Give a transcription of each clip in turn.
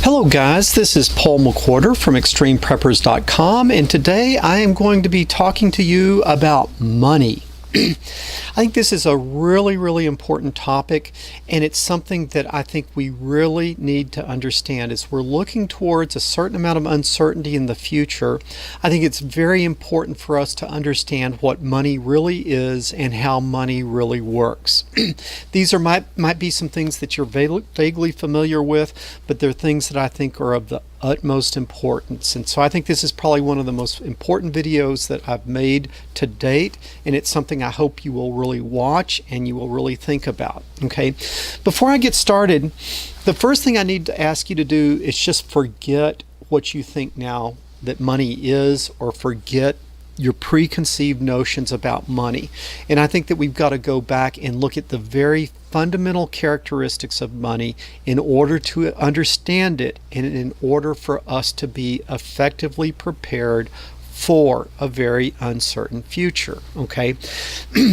Hello guys, this is Paul McWhorter from ExtremePreppers.com, and today I am going to be talking to you about money. I think this is a really important topic, and it's something that I think we really need to understand. As we're looking towards a certain amount of uncertainty in the future, I think it's very important for us to understand what money really is and how money really works. These might be some things that you're vaguely familiar with, but they're things that I think are of the utmost importance. And so I think this is probably one of the most important videos that I've made to date, and it's something I hope you will really watch and you will really think about. Okay, before I get started, the first thing I need to ask you to do is just forget what you think now that money is, or forget your preconceived notions about money. And I think that we've got to go back and look at the very fundamental characteristics of money in order to understand it and in order for us to be effectively prepared for a very uncertain future. Okay,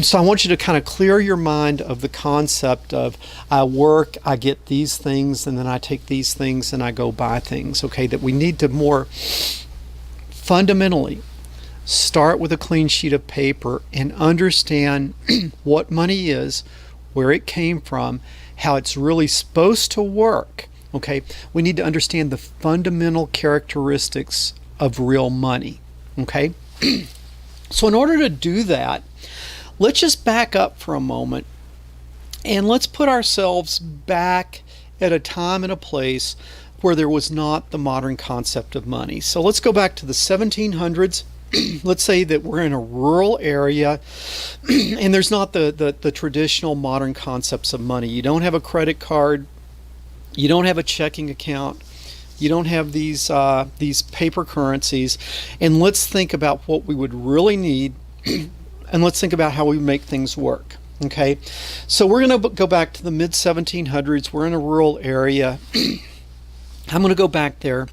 so I want you to kind of clear your mind of the concept of I work, I get these things, and then I take these things and I go buy things. Okay, that we need to more fundamentally start with a clean sheet of paper and understand what money is, where it came from, how it's really supposed to work. Okay, we need to understand the fundamental characteristics of real money. Okay, so in order to do that, let's just back up for a moment and let's put ourselves back at a time and a place where there was not the modern concept of money. So let's go back to the 1700s. Let's say that we're in a rural area and there's not the traditional modern concepts of money. You don't have a credit card, you don't have a checking account, you don't have these paper currencies. And let's think about what we would really need and let's think about how we make things work. Okay, so we're going to go back to the mid 1700s. We're in a rural area. I'm going to go back there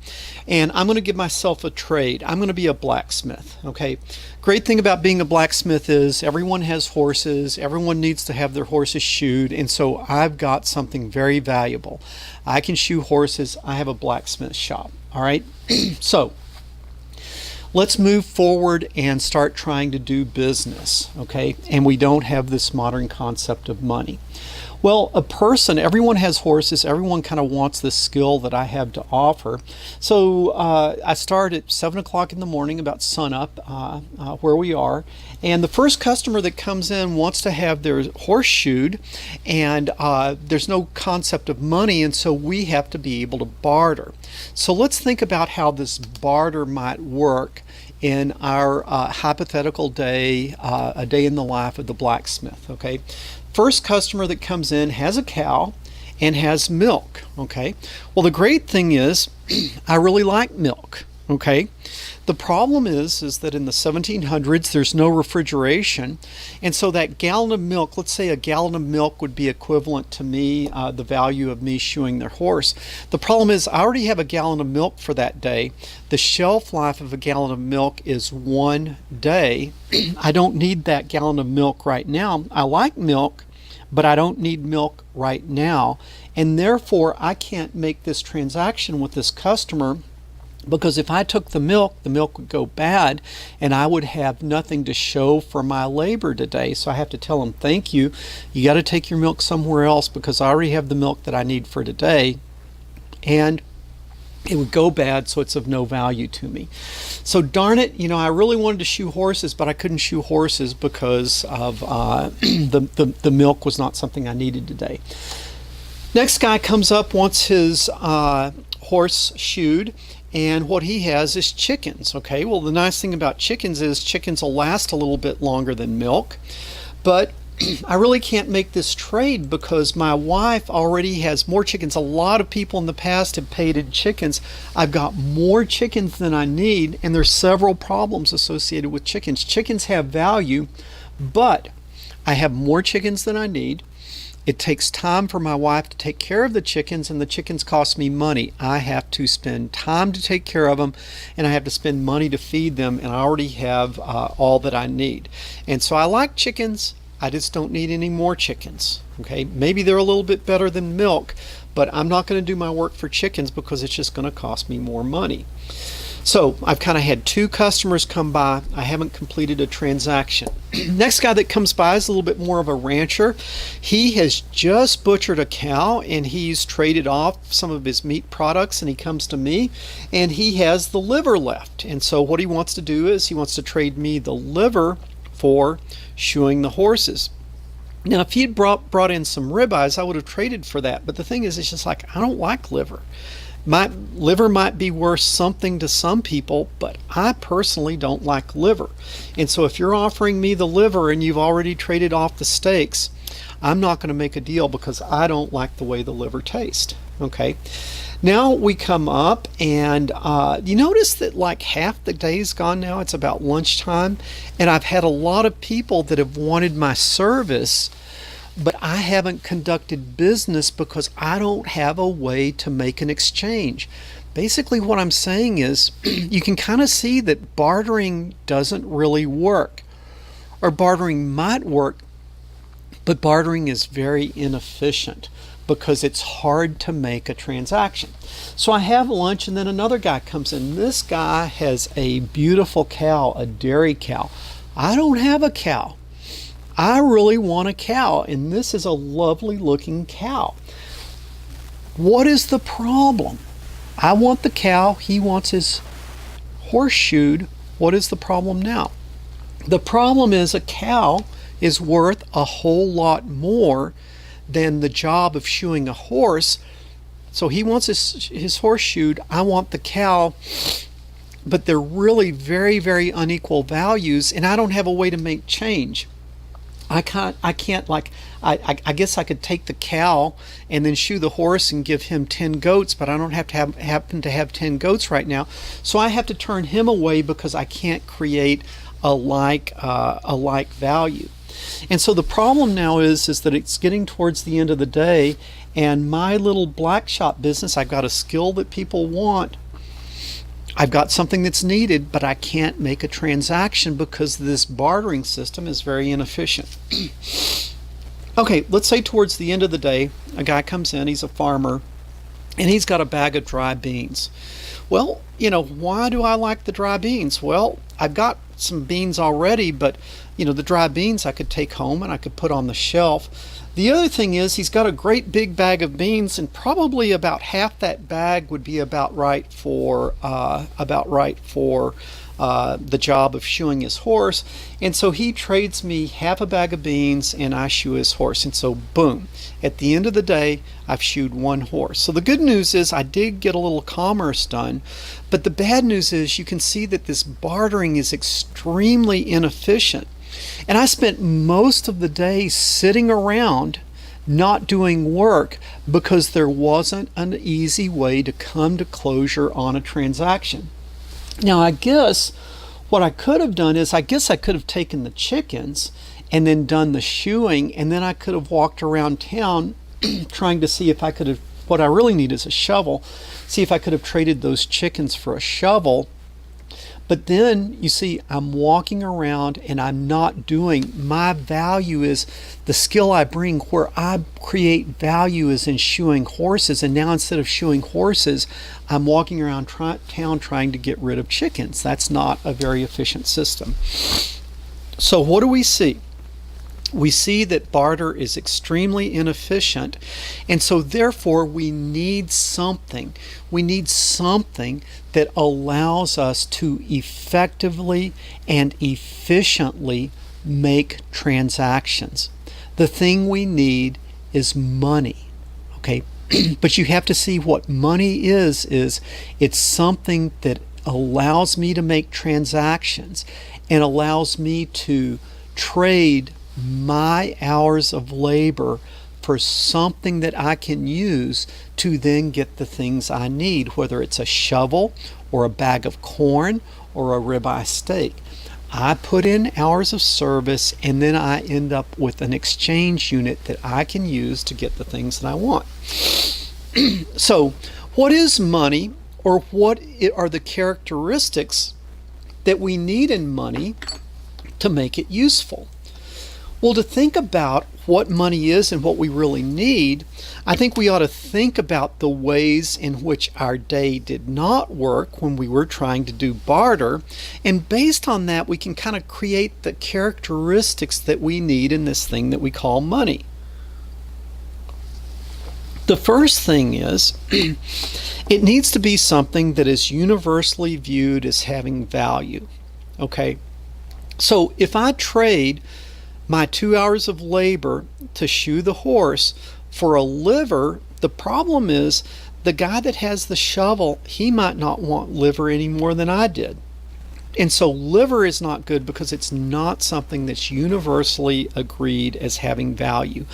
and I'm going to give myself a trade. I'm going to be a blacksmith. Okay, great thing about being a blacksmith is everyone has horses, everyone needs to have their horses shoed, and so I've got something very valuable. I can shoe horses. I have a blacksmith shop. All right, so let's move forward and start trying to do business. Okay, and we don't have this modern concept of money. Well, a person, everyone has horses, everyone kind of wants the skill that I have to offer. So I start at 7 o'clock in the morning, about sunup, where we are. And the first customer that comes in wants to have their horse shoed, and there's no concept of money, and so we have to be able to barter. So let's think about how this barter might work in our hypothetical day, a day in the life of the blacksmith. Okay, first customer that comes in has a cow and has milk. Okay, well, the great thing is I really like milk. Okay, the problem is that in the 1700s there's no refrigeration, and so that gallon of milk, let's say a gallon of milk would be equivalent to me, the value of me shoeing their horse. The problem is I already have a gallon of milk for that day. The shelf life of a gallon of milk is 1 day. I don't need that gallon of milk right now. I like milk, but I don't need milk right now, and therefore I can't make this transaction with this customer, because if I took the milk would go bad and I would have nothing to show for my labor today. So I have to tell them, thank you, you got to take your milk somewhere else because I already have the milk that I need for today, and it would go bad, so it's of no value to me. So darn it, you know, I really wanted to shoe horses, but I couldn't shoe horses because of the milk was not something I needed today. Next guy comes up, wants his horse shoed, and what he has is chickens. Okay, well, the nice thing about chickens is chickens will last a little bit longer than milk, but I really can't make this trade because my wife already has more chickens. A lot of people in the past have paid in chickens. I've got more chickens than I need, and there's several problems associated with chickens. Chickens have value, but I have more chickens than I need. It takes time for my wife to take care of the chickens, and the chickens cost me money. I have to spend time to take care of them, and I have to spend money to feed them, and I already have all that I need. And so I like chickens. I just don't need any more chickens. Okay, maybe they're a little bit better than milk, but I'm not going to do my work for chickens because it's just going to cost me more money. So I've kind of had 2 customers come by. I haven't completed a transaction. Next guy that comes by is a little bit more of a rancher. He has just butchered a cow and he's traded off some of his meat products, and he comes to me and he has the liver left. And so what he wants to do is he wants to trade me the liver for shoeing the horses. Now, if he'd brought in some ribeyes, I would have traded for that. But the thing is, it's just like, I don't like liver. My liver might be worth something to some people, but I personally don't like liver. And so if you're offering me the liver and you've already traded off the steaks, I'm not going to make a deal because I don't like the way the liver tastes. Okay. Now we come up and you notice that like half the day's gone now. It's about lunchtime, and I've had a lot of people that have wanted my service, but I haven't conducted business because I don't have a way to make an exchange. Basically what I'm saying is you can kind of see that bartering doesn't really work, or bartering might work, but bartering is very inefficient because it's hard to make a transaction. So I have lunch and then another guy comes in. This guy has a beautiful cow, a dairy cow. I don't have a cow. I really want a cow, and this is a lovely looking cow. What is the problem? I want the cow, he wants his horseshoed. What is the problem now? The problem is a cow is worth a whole lot more than the job of shoeing a horse. So he wants his horseshoed, I want the cow, but they're really very, very unequal values, and I don't have a way to make change. I guess I could take the cow and then shoe the horse and give him 10 goats, but I don't happen to have 10 goats right now. So I have to turn him away because I can't create a like value. And so the problem now is that it's getting towards the end of the day, and my little black shop business, I've got a skill that people want. I've got something that's needed, but I can't make a transaction because this bartering system is very inefficient. Okay, let's say towards the end of the day, a guy comes in, he's a farmer, and he's got a bag of dry beans. Well, why do I like the dry beans? Well, I've got some beans already, but the dry beans I could take home and I could put on the shelf. The other thing is he's got a great big bag of beans, and probably about half that bag would be about right for the job of shoeing his horse. And so he trades me half a bag of beans and I shoe his horse. And so boom, at the end of the day, I've shoed one horse. So the good news is I did get a little commerce done, but the bad news is you can see that this bartering is extremely inefficient. And I spent most of the day sitting around not doing work because there wasn't an easy way to come to closure on a transaction. Now, I guess what I could have done is I could have taken the chickens and then done the shoeing, and then I could have walked around town trying to see if I could have, what I really need is a shovel, see if I could have traded those chickens for a shovel. But then you see I'm walking around and I'm not doing, my value is the skill I bring. Where I create value is in shoeing horses, and now instead of shoeing horses, I'm walking around town trying to get rid of chickens. That's not a very efficient system. So what do we see? We see that barter is extremely inefficient, and so therefore we need something. We need something that allows us to effectively and efficiently make transactions. The thing we need is money, okay? But you have to see what money is it's something that allows me to make transactions and allows me to trade my hours of labor for something that I can use to then get the things I need, whether it's a shovel or a bag of corn or a ribeye steak. I put in hours of service, and then I end up with an exchange unit that I can use to get the things that I want. So what is money, or what are the characteristics that we need in money to make it useful? Well, to think about what money is and what we really need, I think we ought to think about the ways in which our day did not work when we were trying to do barter. And based on that, we can kind of create the characteristics that we need in this thing that we call money. The first thing is it needs to be something that is universally viewed as having value. Okay? So if I trade my 2 hours of labor to shoe the horse for a liver, the problem is the guy that has the shovel, he might not want liver any more than I did. And so liver is not good because it's not something that's universally agreed as having value.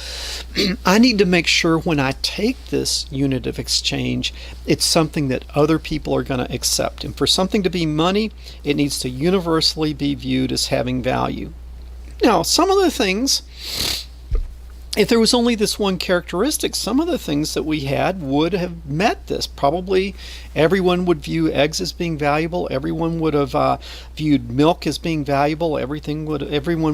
I need to make sure when I take this unit of exchange, it's something that other people are going to accept. And for something to be money, it needs to universally be viewed as having value. Now, some of the things, if there was only this one characteristic, some of the things that we had would have met this. Probably everyone would view eggs as being valuable. Everyone would have viewed milk as being valuable. Everyone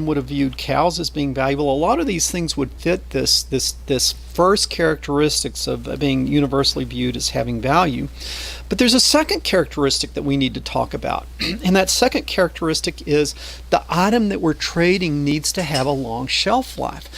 would have viewed cows as being valuable. A lot of these things would fit this first characteristics of being universally viewed as having value. But there's a second characteristic that we need to talk about. And that second characteristic is the item that we're trading needs to have a long shelf life.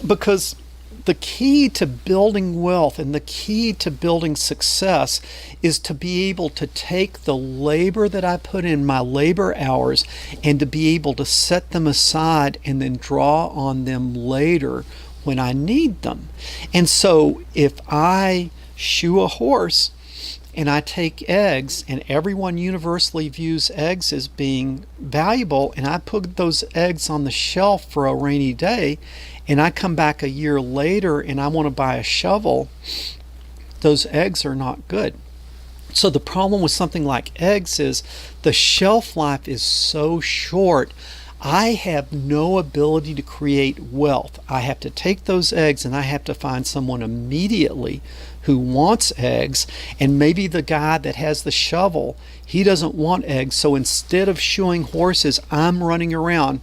Because the key to building wealth and the key to building success is to be able to take the labor that I put in, my labor hours, and to be able to set them aside and then draw on them later when I need them. And so if I shoe a horse and I take eggs, and everyone universally views eggs as being valuable, and I put those eggs on the shelf for a rainy day, and I come back a year later and I want to buy a shovel, those eggs are not good. So the problem with something like eggs is the shelf life is so short, I have no ability to create wealth. I have to take those eggs and I have to find someone immediately who wants eggs, and maybe the guy that has the shovel, he doesn't want eggs. So instead of shoeing horses, I'm running around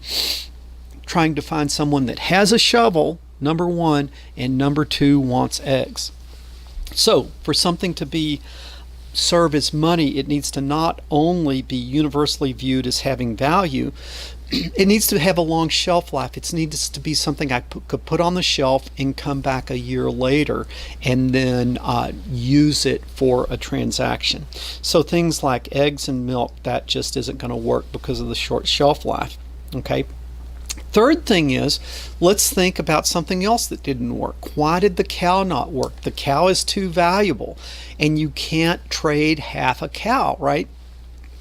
trying to find someone that has a shovel, number one, and number two, wants eggs. So for something to serve as money, it needs to not only be universally viewed as having value, it needs to have a long shelf life. It needs to be something I could put on the shelf and come back a year later and then use it for a transaction. So things like eggs and milk, that just isn't going to work because of the short shelf life. Okay. Third thing is, let's think about something else that didn't work. Why did the cow not work? The cow is too valuable, and you can't trade half a cow, right?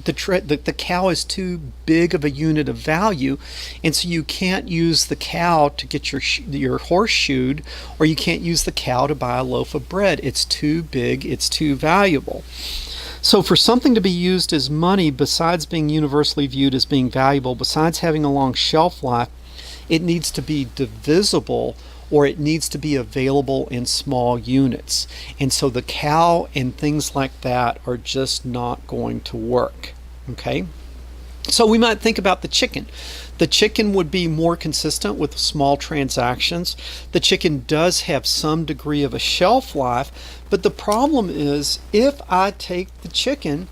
The cow is too big of a unit of value, and so you can't use the cow to get your horse shoed, or you can't use the cow to buy a loaf of bread. It's too big, it's too valuable. So for something to be used as money, besides being universally viewed as being valuable, besides having a long shelf life, it needs to be divisible, or it needs to be available in small units. And so the cow and things like that are just not going to work. Okay? So we might think about the chicken. The chicken would be more consistent with small transactions. The chicken does have some degree of a shelf life, but the problem is if I take the chicken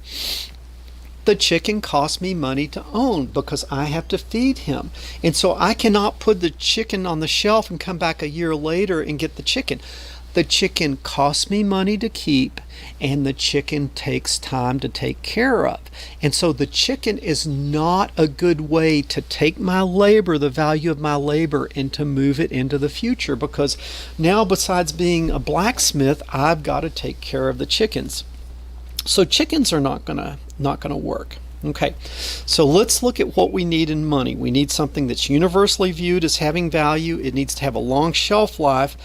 costs me money to own because I have to feed him. And so I cannot put the chicken on the shelf and come back a year later and get the chicken. The chicken costs me money to keep, and the chicken takes time to take care of. And so the chicken is not a good way to take my labor, the value of my labor, and to move it into the future, because now besides being a blacksmith, I've got to take care of the chickens. So chickens are not gonna work. Okay, so let's look at what we need in money. We need something that's universally viewed as having value. It needs to have a long shelf life.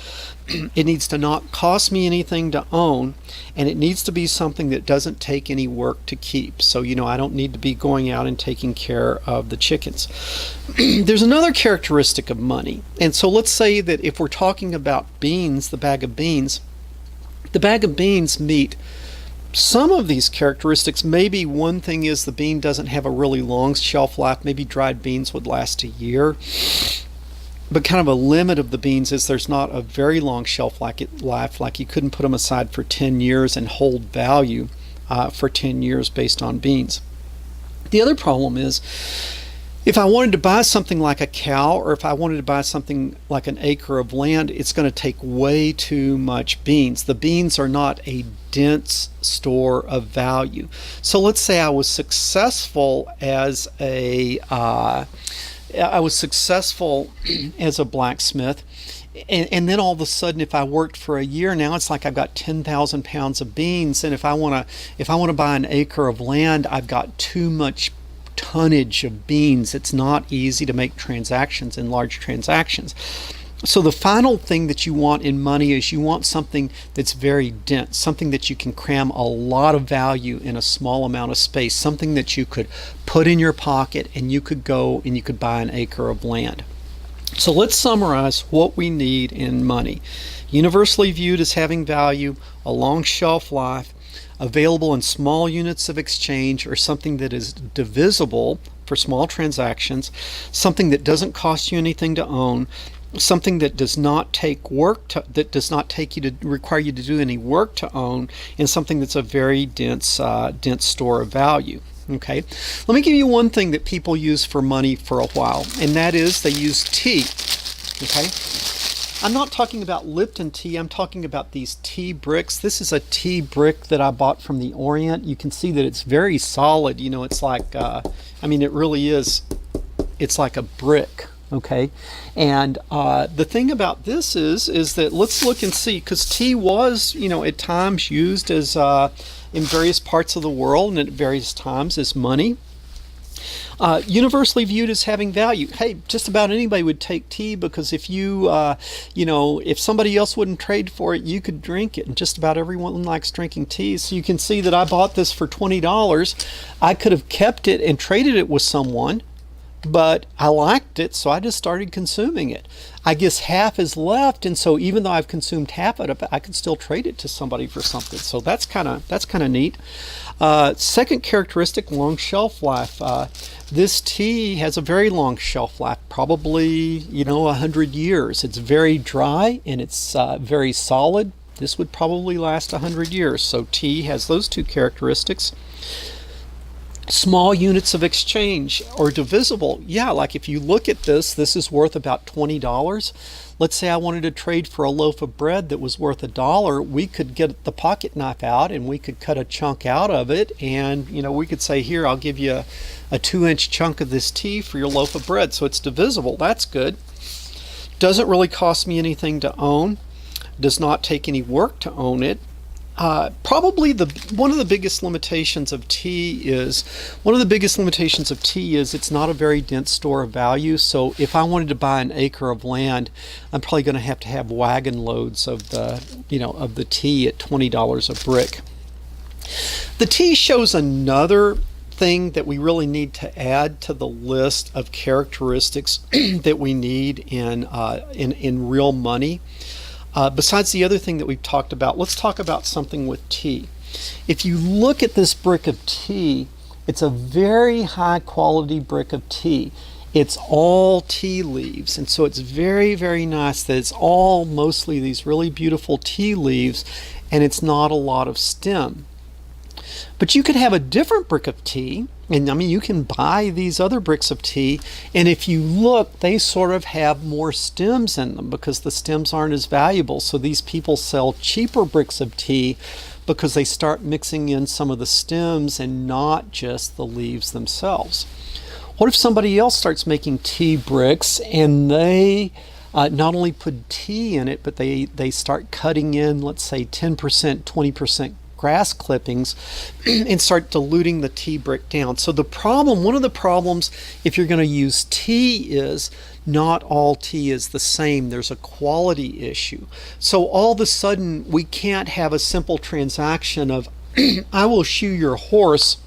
It needs to not cost me anything to own, and it needs to be something that doesn't take any work to keep. So, I don't need to be going out and taking care of the chickens. There's another characteristic of money. And so let's say that if we're talking about beans, the bag of beans meet some of these characteristics. Maybe one thing is the bean doesn't have a really long shelf life. Maybe dried beans would last a year. but kind of a limit of the beans is there's not a very long shelf life, like you couldn't put them aside for 10 years and hold value for 10 years based on beans. The other problem is if I wanted to buy something like a cow, or if I wanted to buy something like an acre of land, it's going to take way too much beans. The beans are not a dense store of value. So let's say I was successful as a blacksmith, and then all of a sudden, if I worked for a year, now it's like I've got 10,000 pounds of beans, and if I want to buy an acre of land, I've got too much tonnage of beans. It's not easy to make transactions in large transactions. So the final thing that you want in money is you want something that's very dense, something that you can cram a lot of value in a small amount of space, something that you could put in your pocket and you could go and you could buy an acre of land. So let's summarize what we need in money. Universally viewed as having value, a long shelf life, available in small units of exchange, or something that is divisible for small transactions, something that doesn't cost you anything to own, something that does not take work to, that does not take you to require you to do any work to own, and something that's a very dense store of value. Okay, let me give you one thing that people use for money for a while, and that is they use tea. Okay, I'm not talking about Lipton tea, I'm talking about these tea bricks. This is a tea brick that I bought from the Orient. You can see that it's very solid. You know, it's like, it really is, it's like a brick. Okay, and the thing about this is that let's look and see, because tea was, at times used as in various parts of the world and at various times as money. Universally viewed as having value. Hey, just about anybody would take tea, because if if somebody else wouldn't trade for it, you could drink it, and just about everyone likes drinking tea. So you can see that I bought this for $20. I could have kept it and traded it with someone, but I liked it, so I just started consuming it. I guess half is left, and so even though I've consumed half of it, I can still trade it to somebody for something. So that's kind of neat. Second characteristic, long shelf life. This tea has a very long shelf life, probably 100 years. It's very dry and it's very solid. This would probably last 100 years. So tea has those two characteristics. Small units of exchange, or divisible. Yeah, like if you look at this is worth about $20. Let's say I wanted to trade for a loaf of bread that was worth $1. We could get the pocket knife out and we could cut a chunk out of it, and we could say, here, I'll give you a 2-inch chunk of this tea for your loaf of bread. So it's divisible. That's good. Doesn't really cost me anything to own. Does not take any work to own it. Probably one of the biggest limitations of tea is it's not a very dense store of value. So if I wanted to buy an acre of land, I'm probably going to have wagon loads of the tea at $20 a brick. The tea shows another thing that we really need to add to the list of characteristics that we need in real money. Besides the other thing that we've talked about, let's talk about something with tea. If you look at this brick of tea, it's a very high quality brick of tea. It's all tea leaves, and so it's very, very nice that it's all mostly these really beautiful tea leaves, and it's not a lot of stem. But you could have a different brick of tea, and you can buy these other bricks of tea, and if you look, they sort of have more stems in them because the stems aren't as valuable. So these people sell cheaper bricks of tea because they start mixing in some of the stems and not just the leaves themselves. What if somebody else starts making tea bricks and they not only put tea in it, but they start cutting in, let's say 10%, 20% grass clippings and start diluting the tea brick down. So one of the problems if you're going to use tea is not all tea is the same. There's a quality issue. So all of a sudden we can't have a simple transaction of I will shoe your horse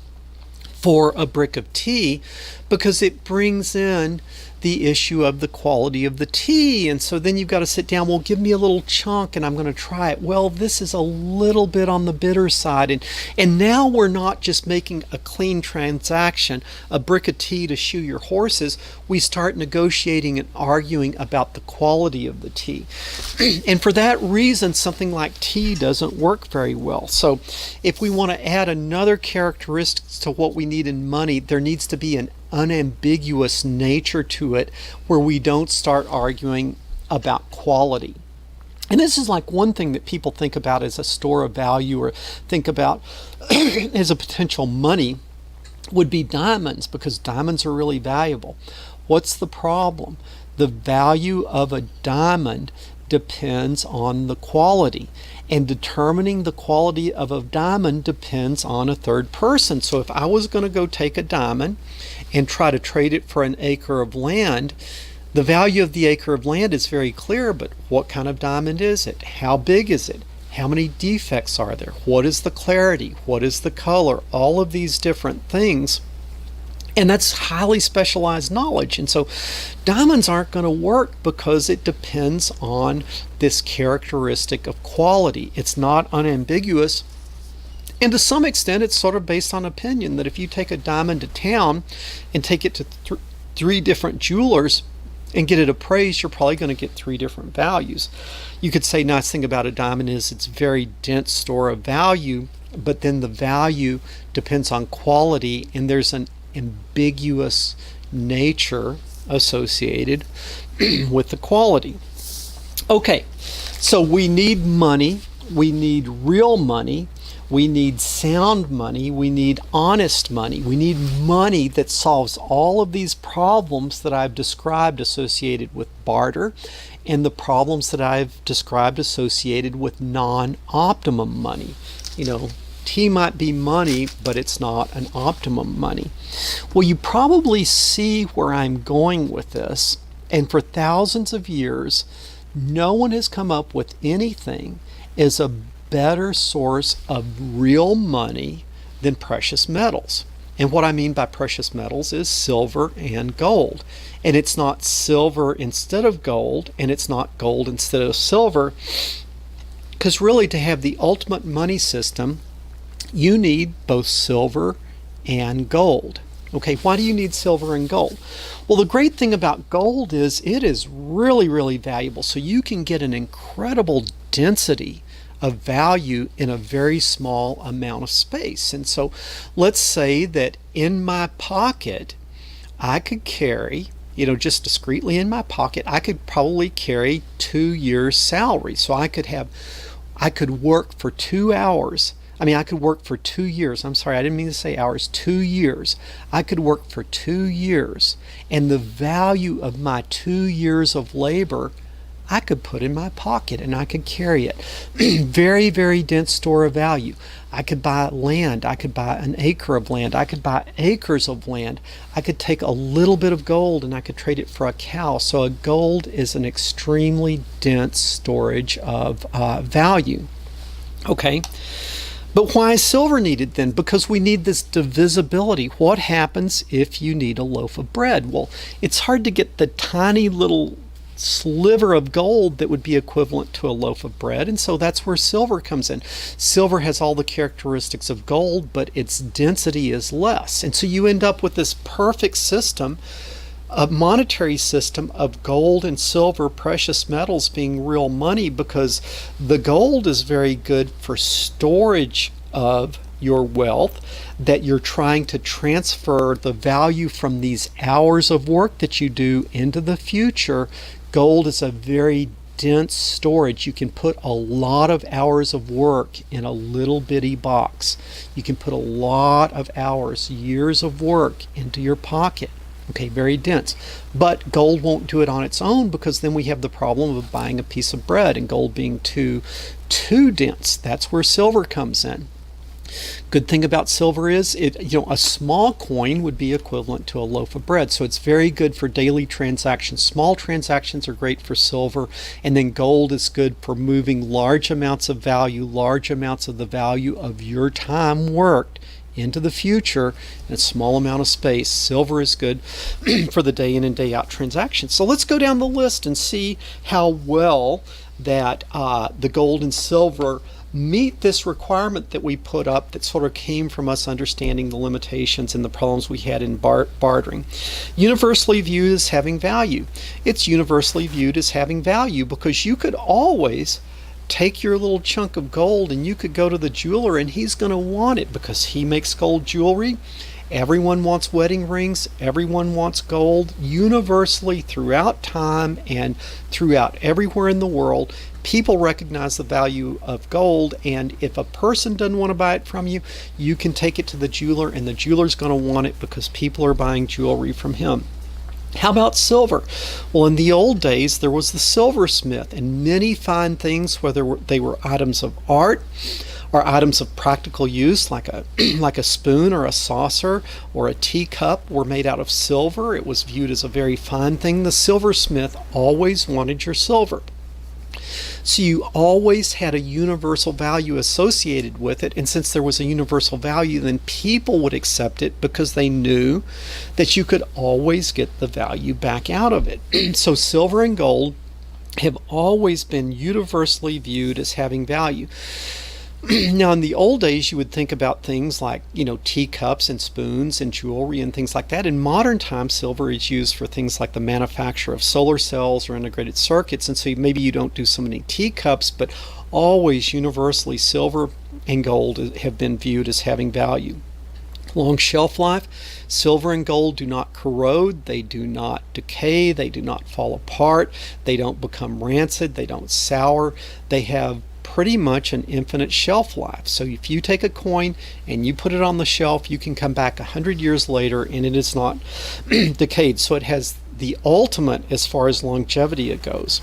for a brick of tea, because it brings in the issue of the quality of the tea. And so then you've got to sit down, well, give me a little chunk and I'm going to try it. Well, this is a little bit on the bitter side. And now we're not just making a clean transaction, a brick of tea to shoe your horses. We start negotiating and arguing about the quality of the tea. And for that reason, something like tea doesn't work very well. So if we want to add another characteristic to what we need in money, there needs to be an unambiguous nature to it where we don't start arguing about quality. And this is like one thing that people think about as a store of value or think about as a potential money would be diamonds, because diamonds are really valuable. What's the problem? The value of a diamond depends on the quality, and determining the quality of a diamond depends on a third person. So if I was going to go take a diamond and try to trade it for an acre of land, the value of the acre of land is very clear, but what kind of diamond is it? How big is it? How many defects are there? What is the clarity? What is the color? All of these different things. And that's highly specialized knowledge. And so diamonds aren't going to work because it depends on this characteristic of quality. It's not unambiguous. And to some extent, it's sort of based on opinion, that if you take a diamond to town and take it to three different jewelers and get it appraised, you're probably going to get three different values. You could say nice thing about a diamond is it's a very dense store of value, but then the value depends on quality, and there's an ambiguous nature associated with the quality. Okay, so we need money, we need real money, we need sound money, we need honest money, we need money that solves all of these problems that I've described associated with barter and the problems that I've described associated with non-optimum money. You know, tea might be money, but it's not an optimum money. Well, you probably see where I'm going with this. And for thousands of years, no one has come up with anything as a better source of real money than precious metals. And what I mean by precious metals is silver and gold. And it's not silver instead of gold, and it's not gold instead of silver, because really to have the ultimate money system, you need both silver and gold. Okay, why do you need silver and gold? Well, the great thing about gold is it is really, really valuable. So you can get an incredible density of value in a very small amount of space. And so let's say that in my pocket, I could carry, just discreetly in my pocket, I could probably carry 2 years' salary. So I could work for 2 hours. I could work for 2 years. I'm sorry, I didn't mean to say hours. 2 years. I could work for 2 years. And the value of my 2 years of labor, I could put in my pocket and I could carry it. Very, very dense store of value. I could buy land. I could buy an acre of land. I could buy acres of land. I could take a little bit of gold and I could trade it for a cow. So a gold is an extremely dense storage of value. Okay. But why is silver needed then? Because we need this divisibility. What happens if you need a loaf of bread? Well, it's hard to get the tiny little sliver of gold that would be equivalent to a loaf of bread, and so that's where silver comes in. Silver has all the characteristics of gold, but its density is less, and so you end up with this perfect system, a monetary system of gold and silver, precious metals being real money, because the gold is very good for storage of your wealth, that you're trying to transfer the value from these hours of work that you do into the future. Gold is a very dense storage. You can put a lot of hours of work in a little bitty box. You can put a lot of hours, years of work into your pocket. Okay, very dense. But gold won't do it on its own, because then we have the problem of buying a piece of bread and gold being too dense. That's where silver comes in. Good thing about silver is a small coin would be equivalent to a loaf of bread. So it's very good for daily transactions. Small transactions are great for silver, and then gold is good for moving large amounts of value, large amounts of the value of your time worked into the future in a small amount of space. Silver is good for the day in and day out transactions. So let's go down the list and see how well that the gold and silver meet this requirement that we put up that sort of came from us understanding the limitations and the problems we had in bartering. Universally viewed as having value. It's universally viewed as having value because you could always take your little chunk of gold and you could go to the jeweler and he's going to want it because he makes gold jewelry. Everyone wants wedding rings. Everyone wants gold. Universally throughout time and throughout everywhere in the world, people recognize the value of gold, and if a person doesn't want to buy it from you, you can take it to the jeweler and the jeweler's going to want it because people are buying jewelry from him. How about silver? Well, in the old days, there was the silversmith, and many fine things, whether they were items of art or items of practical use, like a spoon or a saucer or a teacup, were made out of silver. It was viewed as a very fine thing. The silversmith always wanted your silver. So you always had a universal value associated with it, and since there was a universal value, then people would accept it because they knew that you could always get the value back out of it. So silver and gold have always been universally viewed as having value. Now, in the old days, you would think about things like, teacups and spoons and jewelry and things like that. In modern times, silver is used for things like the manufacture of solar cells or integrated circuits. And so maybe you don't do so many teacups, but always universally, silver and gold have been viewed as having value. Long shelf life. Silver and gold do not corrode, they do not decay, they do not fall apart, they don't become rancid, they don't sour, they have pretty much an infinite shelf life. So if you take a coin and you put it on the shelf, you can come back 100 years later and it is not decayed. So it has the ultimate as far as longevity it goes.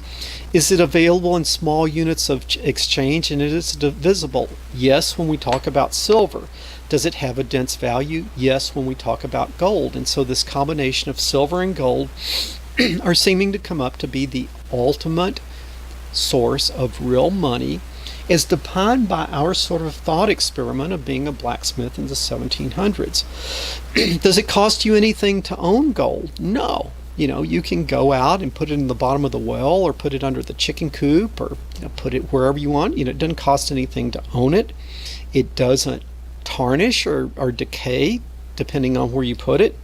Is it available in small units of exchange and it is divisible? Yes, when we talk about silver. Does it have a dense value? Yes, when we talk about gold. And so this combination of silver and gold are seeming to come up to be the ultimate source of real money, as defined by our sort of thought experiment of being a blacksmith in the 1700s. Does it cost you anything to own gold? No. You can go out and put it in the bottom of the well or put it under the chicken coop or put it wherever you want. It doesn't cost anything to own it. It doesn't tarnish or decay depending on where you put it.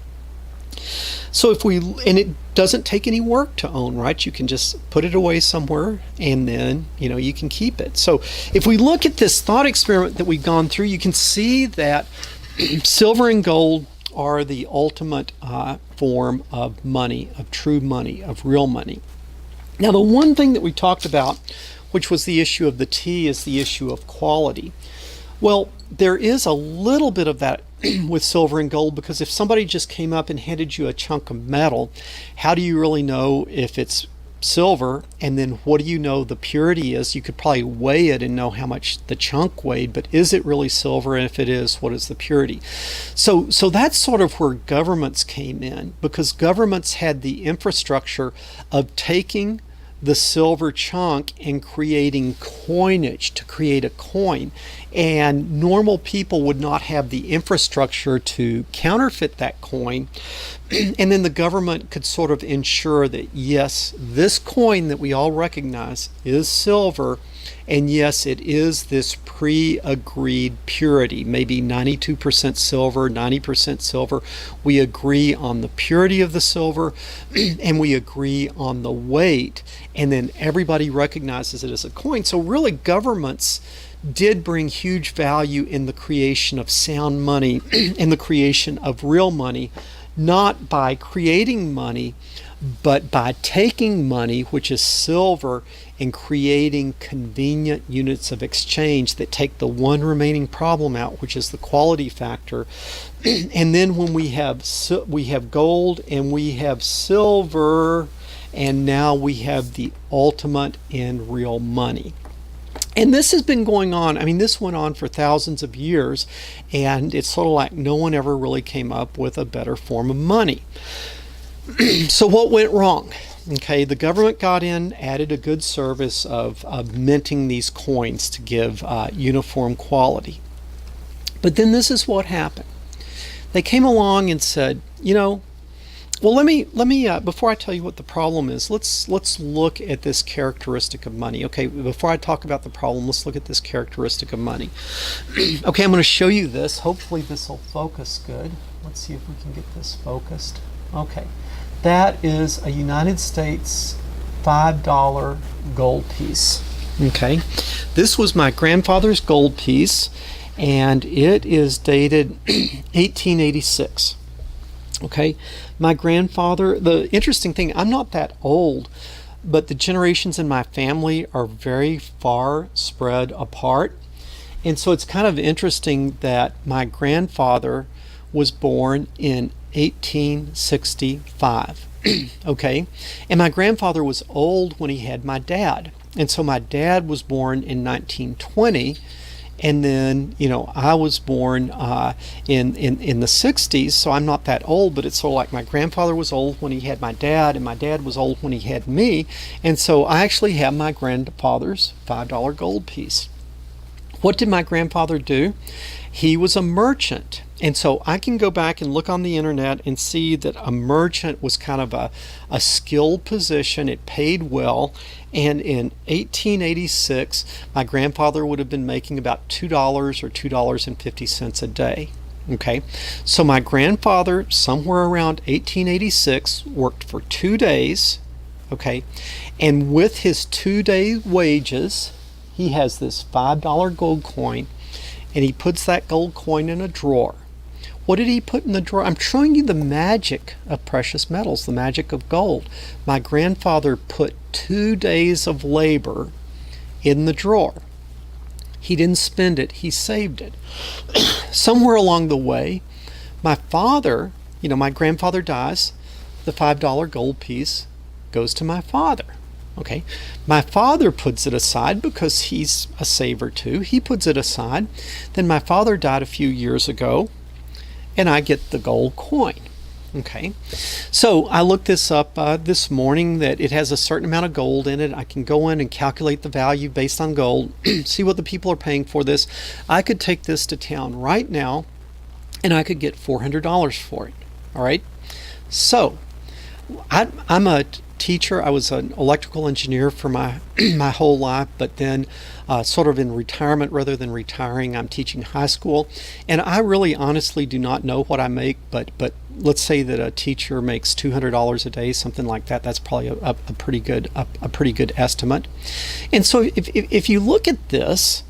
So and it doesn't take any work to own, right? You can just put it away somewhere and then, you can keep it. So if we look at this thought experiment that we've gone through, you can see that silver and gold are the ultimate form of money, of true money, of real money. Now, the one thing that we talked about, which was the issue of the tea, is the issue of quality. Well, there is a little bit of that with silver and gold, because if somebody just came up and handed you a chunk of metal, how do you really know if it's silver? And then what do you know the purity is? You could probably weigh it and know how much the chunk weighed, but is it really silver? And if it is, what is the purity? So that's sort of where governments came in, because governments had the infrastructure of taking the silver chunk and creating coinage to create a coin. And normal people would not have the infrastructure to counterfeit that coin. And then the government could sort of ensure that, yes, this coin that we all recognize is silver, and yes, it is this pre-agreed purity, maybe 92% silver, 90% silver. We agree on the purity of the silver and we agree on the weight, and then everybody recognizes it as a coin. So really, governments did bring huge value in the creation of sound money, in the creation of real money, not by creating money, but by taking money, which is silver, and creating convenient units of exchange that take the one remaining problem out, which is the quality factor. And then when we have gold and we have silver, and now we have the ultimate in real money. And this has been going on. This went on for thousands of years, and it's sort of like no one ever really came up with a better form of money. So what went wrong? Okay, the government got in, added a good service of minting these coins to give uniform quality. But then this is what happened. They came along and said, well, let me before I tell you what the problem is, let's look at this characteristic of money. Okay, before I talk about the problem, let's look at this characteristic of money. Okay, I'm going to show you this. Hopefully this will focus good. Let's see if we can get this focused. Okay, that is a United States $5 gold piece. Okay, this was my grandfather's gold piece, and it is dated 1886. Okay, my grandfather, the interesting thing, I'm not that old, but the generations in my family are very far spread apart. And so it's kind of interesting that my grandfather was born in 1865. Okay, and my grandfather was old when he had my dad. And so my dad was born in 1920. And then, I was born in the 60s, so I'm not that old, but it's sort of like my grandfather was old when he had my dad, and my dad was old when he had me. And so I actually have my grandfather's $5 gold piece. What did my grandfather do? He was a merchant. And so I can go back and look on the internet and see that a merchant was kind of a skilled position. It paid well. And in 1886, my grandfather would have been making about $2 or $2.50 a day. Okay, so my grandfather, somewhere around 1886, worked for 2 days. Okay, and with his 2-day wages, he has this $5 gold coin, and he puts that gold coin in a drawer. What did he put in the drawer? I'm showing you the magic of precious metals, the magic of gold. My grandfather put 2 days of labor in the drawer. He didn't spend it, he saved it. Somewhere along the way, my father, my grandfather dies, the $5 gold piece goes to my father. Okay, my father puts it aside because he's a saver too. He puts it aside. Then my father died a few years ago, and I get the gold coin. Okay, so I looked this up this morning, that it has a certain amount of gold in it. I can go in and calculate the value based on gold, see what the people are paying for this. I could take this to town right now, and I could get $400 for it. All right, so I'm a teacher. I was an electrical engineer for my my whole life, but then sort of in retirement rather than retiring, I'm teaching high school, and I really honestly do not know what I make, but let's say that a teacher makes $200 a day, something like that. That's probably a pretty good estimate. And so if you look at this,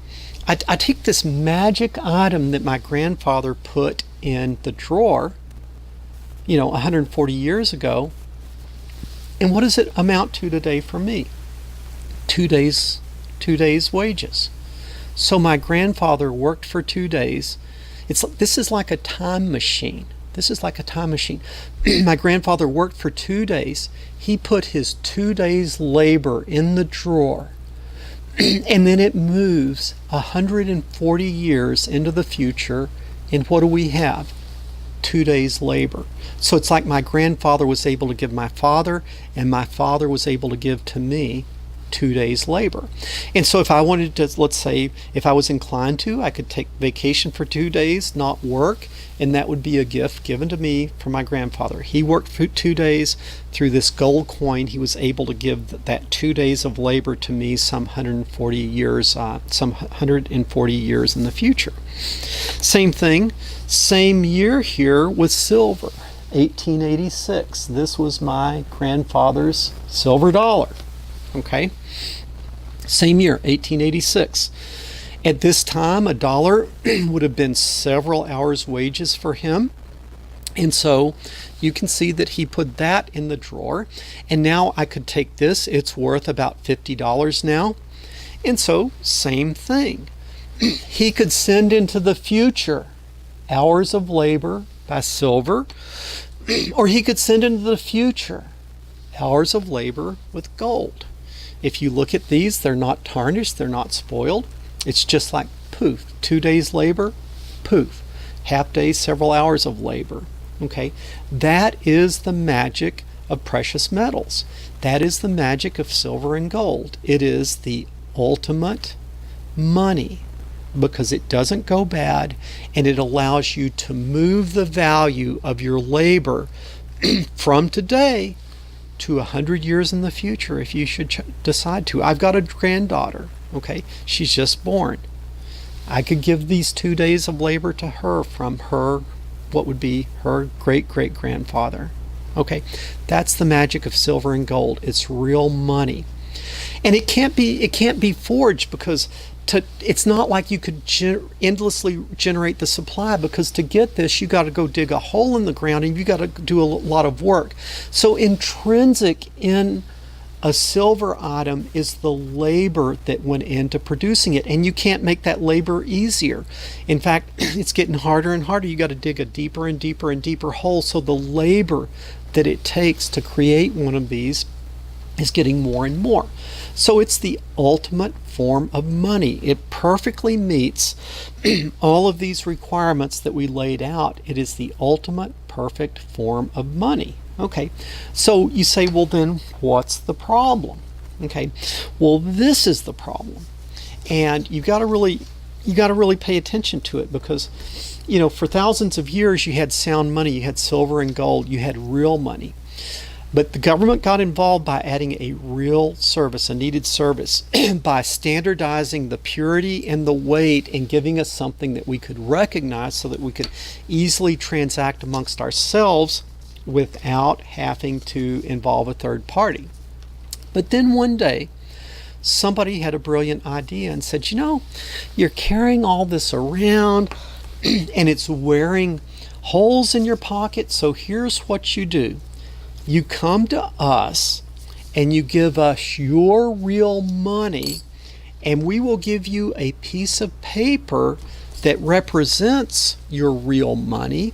I take this magic item that my grandfather put in the drawer, 140 years ago. And what does it amount to today for me? 2 days wages. So my grandfather worked for 2 days. This is like a time machine. This is like a time machine. My grandfather worked for 2 days. He put his 2 days labor in the drawer. And then it moves 140 years into the future. And what do we have? 2 days labor. So it's like my grandfather was able to give my father, and my father was able to give to me 2 days labor. And so if I wanted to, let's say, if I was inclined to, I could take vacation for 2 days, not work, and that would be a gift given to me from my grandfather. He worked for 2 days. Through this gold coin, he was able to give that 2 days of labor to me some 140 years in the future. Same thing, same year here with silver, 1886. This was my grandfather's silver dollar. Okay, same year, 1886. At this time, a dollar would have been several hours' wages for him. And so you can see that he put that in the drawer. And now I could take this. It's worth about $50 now. And so, same thing. He could send into the future hours of labor by silver, or he could send into the future hours of labor with gold. If you look at these, they're not tarnished, they're not spoiled. It's just like poof, 2 days labor, poof, half day, several hours of labor. Okay, that is the magic of precious metals. That is the magic of silver and gold. It is the ultimate money. because it doesn't go bad, and it allows you to move the value of your labor from today to 100 years in the future if you should decide to. I've got a granddaughter, okay? She's just born. I could give these 2 days of labor to her from her, what would be her great-great-grandfather. Okay, that's the magic of silver and gold. It's real money. And it can't be forged, because it's not like you could endlessly generate the supply, because to get this you got to go dig a hole in the ground and you got to do a lot of work. So intrinsic in a silver item is the labor that went into producing it, and you can't make that labor easier. In fact, it's getting harder and harder. You got to dig a deeper and deeper and deeper hole. So the labor that it takes to create one of these is getting more and more. So it's the ultimate form of money. It perfectly meets all of these requirements that we laid out. It is the ultimate perfect form of money. Okay, so you say, well then what's the problem? Okay, well this is the problem, and you got to really pay attention to it, because for thousands of years you had sound money, you had silver and gold, you had real money. But the government got involved by adding a real service, a needed service, by standardizing the purity and the weight and giving us something that we could recognize so that we could easily transact amongst ourselves without having to involve a third party. But then one day, somebody had a brilliant idea and said, you're carrying all this around and it's wearing holes in your pocket, so here's what you do. You come to us and you give us your real money, and we will give you a piece of paper that represents your real money,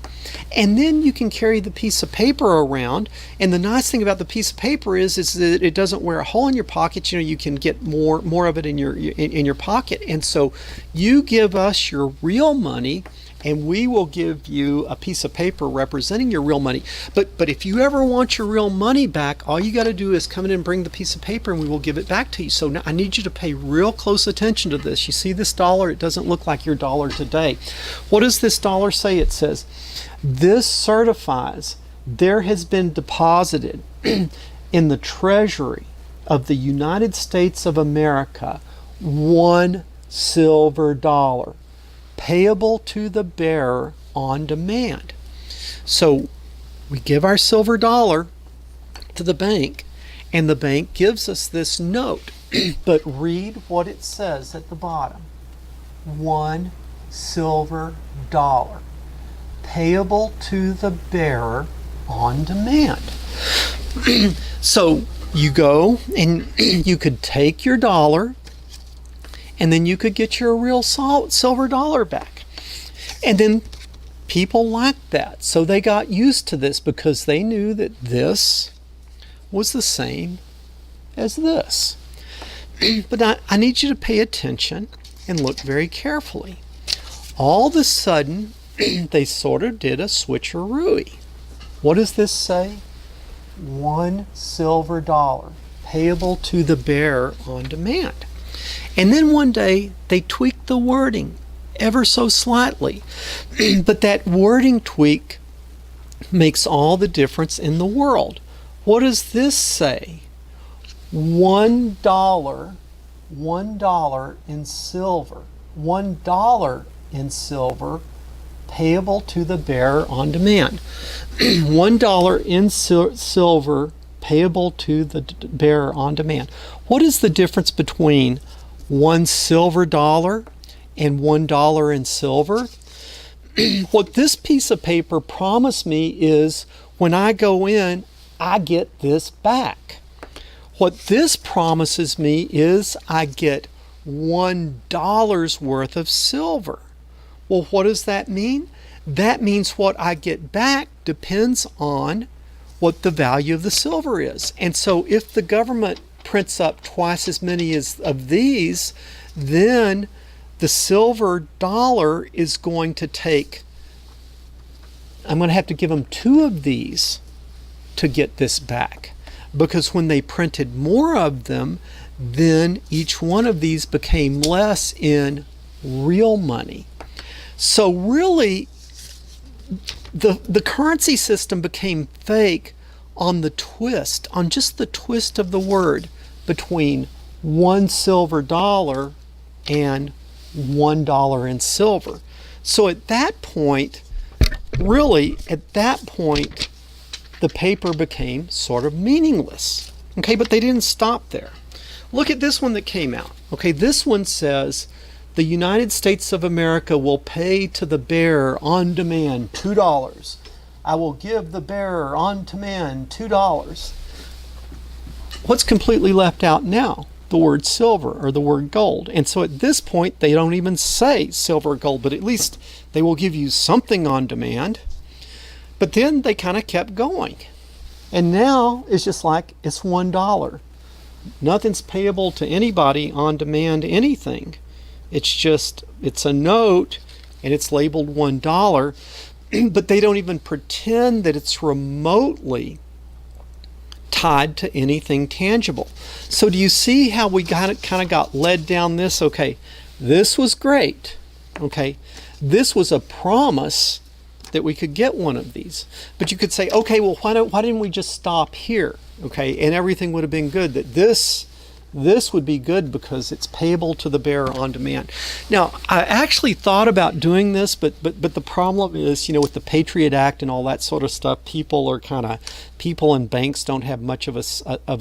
and then you can carry the piece of paper around. And the nice thing about the piece of paper is that it doesn't wear a hole in your pocket. You can get more of it in your pocket. And so you give us your real money, and we will give you a piece of paper representing your real money. But if you ever want your real money back, all you got to do is come in and bring the piece of paper, and we will give it back to you. So now I need you to pay real close attention to this. You see this dollar? It doesn't look like your dollar today. What does this dollar say? It says, this certifies there has been deposited in the Treasury of the United States of America $1 silver, payable to the bearer on demand. So we give our silver dollar to the bank, and the bank gives us this note. But read what it says at the bottom. $1 silver, payable to the bearer on demand. So you go and you could take your dollar, and then you could get your real silver dollar back. And then people liked that, so they got used to this, because they knew that this was the same as this. But I need you to pay attention and look very carefully. All of a sudden, they sort of did a switcheroo. What does this say? $1 silver, payable to the bearer on demand. And then one day they tweaked the wording ever so slightly. But that wording tweak makes all the difference in the world. What does this say? $1 in silver. $1 in silver, payable to the bearer on demand. $1 in silver, payable to the bearer on demand. What is the difference between $1 silver and $1 in silver? What this piece of paper promised me is when I go in, I get this back. What this promises me is I get $1 worth of silver. Well, what does that mean? That means what I get back depends on what the value of the silver is. And so if the government prints up twice as many of these, then the silver dollar is going to take, I'm going to have to give them 2 of these to get this back. Because when they printed more of them, then each one of these became less in real money. So really, the currency system became fake on just the twist of the word between one silver dollar and $1 in silver. So at that point, the paper became sort of meaningless. Okay, but they didn't stop there. Look at this one that came out. Okay, this one says the United States of America will pay to the bearer on demand $2. I will give the bearer on demand $2. What's completely left out now? The word silver or the word gold. And so at this point, they don't even say silver or gold, but at least they will give you something on demand. But then they kind of kept going. And now it's just like it's $1. Nothing's payable to anybody on demand anything. It's a note and it's labeled $1, but they don't even pretend that it's remotely tied to anything tangible. So do you see how we kind of got led down this? Okay, this was great. Okay, this was a promise that we could get one of these. But you could say, okay, well, why didn't we just stop here? Okay, and everything would have been good. That this would be good because it's payable to the bearer on demand. Now, I actually thought about doing this, but the problem is, with the Patriot Act and all that sort of stuff, people and banks don't have much of a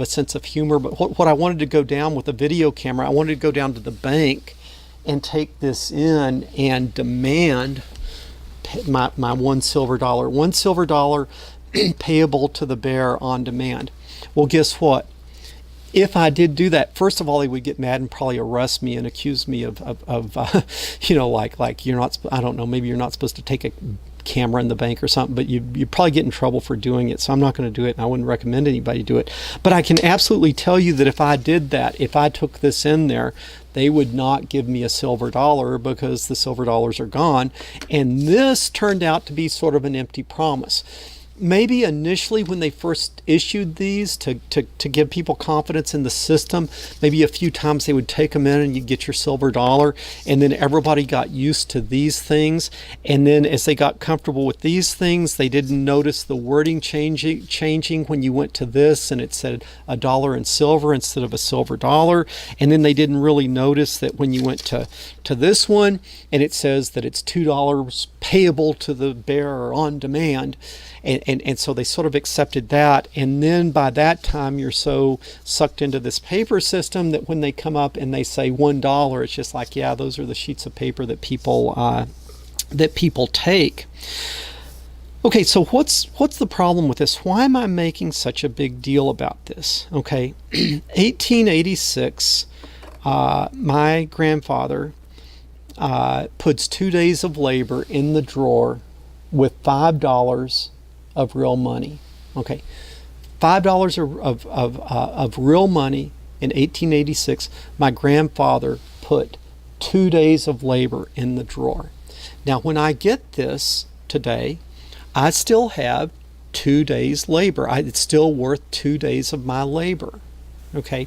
sense of humor. But what I wanted to go down with a video camera, I wanted to go down to the bank and take this in and demand my $1 silver, $1 silver payable to the bearer on demand. Well, guess what? If I did do that, first of all, they would get mad and probably arrest me and accuse me of like you're not, I don't know, maybe you're not supposed to take a camera in the bank or something, but you probably get in trouble for doing it. So I'm not going to do it, and I wouldn't recommend anybody do it. But I can absolutely tell you that if I did that, if I took this in there, they would not give me a silver dollar because the silver dollars are gone. And this turned out to be sort of an empty promise. Maybe initially when they first issued these to give people confidence in the system, maybe a few times they would take them in and you get your silver dollar, and then everybody got used to these things. And then as they got comfortable with these things, they didn't notice the wording changing when you went to this and it said $1 in silver instead of a silver dollar. And then they didn't really notice that when you went to this one and it says that it's $2 payable to the bearer on demand. And so they sort of accepted that. And then by that time, you're so sucked into this paper system that when they come up and they say $1, it's just like, yeah, those are the sheets of paper that people take. Okay, so what's the problem with this? Why am I making such a big deal about this? Okay, 1886, my grandfather puts 2 days of labor in the drawer with $5 of real money. Okay, $5 of real money in 1886. My grandfather put 2 days of labor in the drawer. Now, when I get this today, I still have 2 days labor. It's still worth 2 days of my labor. Okay,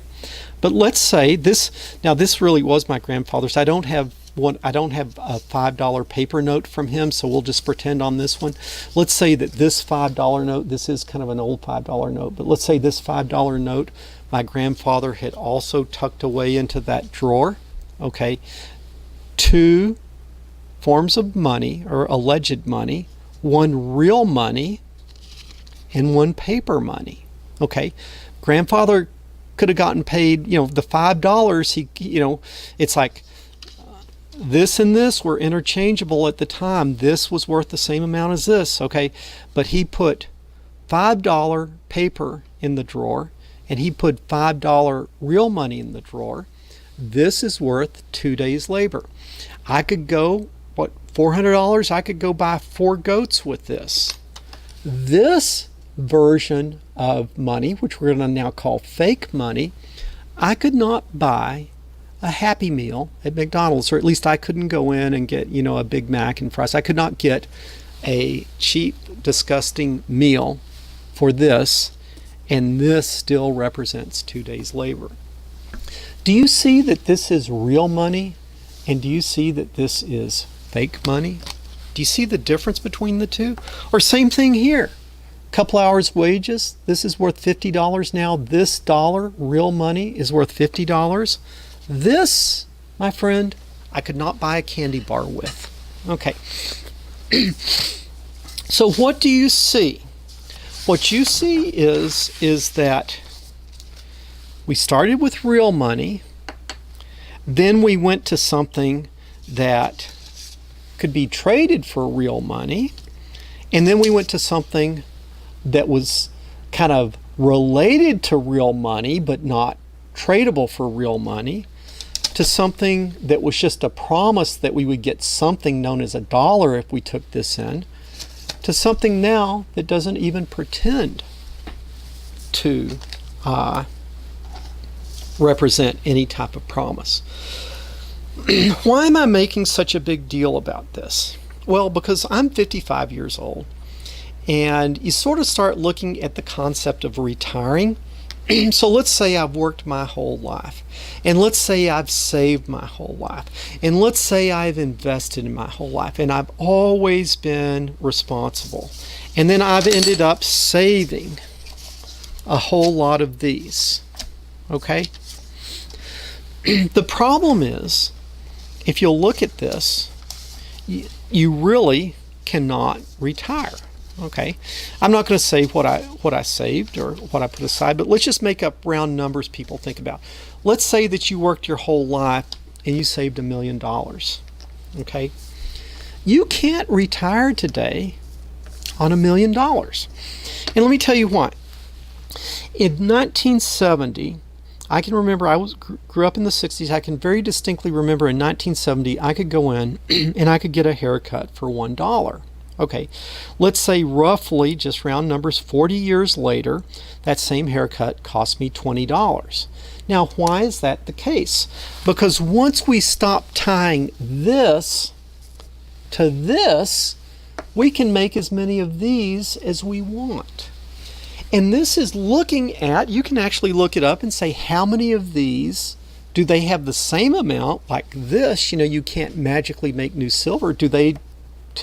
but let's say this. Now, this really was my grandfather's. I don't have a $5 paper note from him, so we'll just pretend on this one. Let's say that this $5 note, this is kind of an old $5 note, but let's say this $5 note, my grandfather had also tucked away into that drawer. Okay, 2 forms of money, or alleged money, 1 real money and 1 paper money. Okay, grandfather could have gotten paid, the $5. It's like, this and this were interchangeable at the time. This was worth the same amount as this, okay? But he put $5 paper in the drawer, and he put $5 real money in the drawer. This is worth 2 days' labor. I could go, $400? I could go buy 4 goats with this. This version of money, which we're going to now call fake money, I could not buy a Happy Meal at McDonald's, or at least I couldn't go in and get, a Big Mac and fries. I could not get a cheap, disgusting meal for this, and this still represents 2 days' labor. Do you see that this is real money And do you see that this is fake money? Do you see the difference between the two? Or same thing here. Couple hours wages, this is worth $50 now. This dollar, real money, is worth $50. This, my friend, I could not buy a candy bar with. Okay. So what do you see? What you see is that we started with real money, then we went to something that could be traded for real money, and then we went to something that was kind of related to real money but not tradable for real money, to something that was just a promise that we would get something known as a dollar if we took this in, to something now that doesn't even pretend to represent any type of promise. Why am I making such a big deal about this? Well, because I'm 55 years old, and you sort of start looking at the concept of retiring. So let's say I've worked my whole life, and let's say I've saved my whole life, and let's say I've invested in my whole life, and I've always been responsible, and then I've ended up saving a whole lot of these. Okay? The problem is, if you'll look at this, you really cannot retire. Okay, I'm not going to say what I saved or what I put aside, but let's just make up round numbers people think about. Let's say that you worked your whole life and you saved $1 million. Okay, you can't retire today on $1 million. And let me tell you why. In 1970, I can remember, grew up in the 60s. I can very distinctly remember in 1970 I could go in and I could get a haircut for $1. Okay, let's say roughly, just round numbers, 40 years later, that same haircut cost me $20. Now, why is that the case? Because once we stop tying this to this, we can make as many of these as we want. And this is looking at, you can actually look it up and say, how many of these do they have the same amount? Like this, you can't magically make new silver. Do they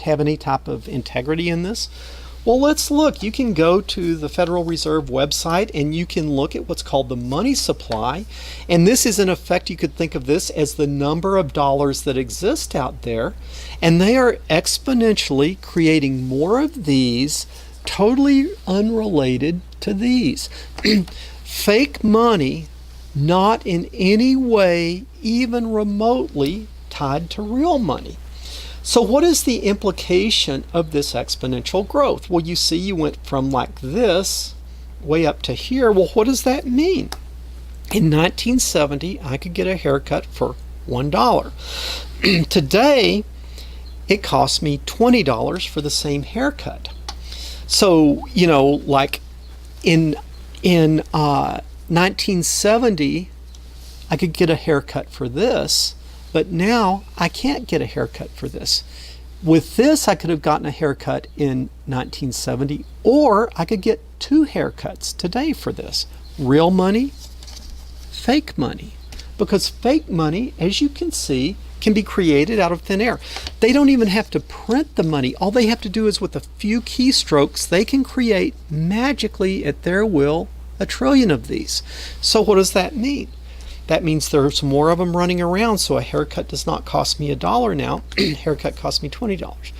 have any type of integrity in this? Well, let's look. You can go to the Federal Reserve website and you can look at what's called the money supply. And this is, in effect, you could think of this as the number of dollars that exist out there. And they are exponentially creating more of these, totally unrelated to these. Fake money, not in any way even remotely tied to real money. So what is the implication of this exponential growth? Well, you see you went from like this way up to here. Well, what does that mean? In 1970, I could get a haircut for $1. Today, it costs me $20 for the same haircut. So, like in 1970, I could get a haircut for this. But now I can't get a haircut for this. With this, I could have gotten a haircut in 1970, or I could get 2 haircuts today for this. Real money, fake money. Because fake money, as you can see, can be created out of thin air. They don't even have to print the money. All they have to do is, with a few keystrokes, they can create magically at their will 1 trillion of these. So what does that mean? That means there's more of them running around, so a haircut does not cost me $1 now. Haircut costs me $20.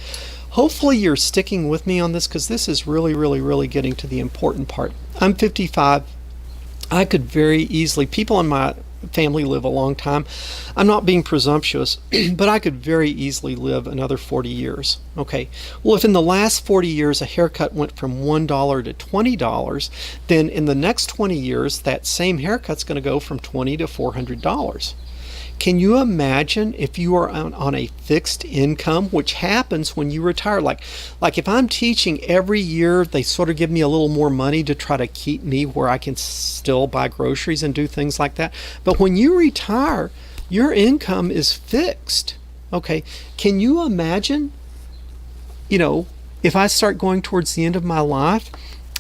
Hopefully you're sticking with me on this, because this is really, really, really getting to the important part. I'm 55. I could very easily, people in my family live a long time. I'm not being presumptuous, but I could very easily live another 40 years. Okay, well, if in the last 40 years a haircut went from $1 to $20, then in the next 20 years that same haircut's going to go from $20 to $400. Can you imagine if you are on a fixed income, which happens when you retire? Like if I'm teaching every year, they sort of give me a little more money to try to keep me where I can still buy groceries and do things like that. But when you retire, your income is fixed. Okay, can you imagine, if I start going towards the end of my life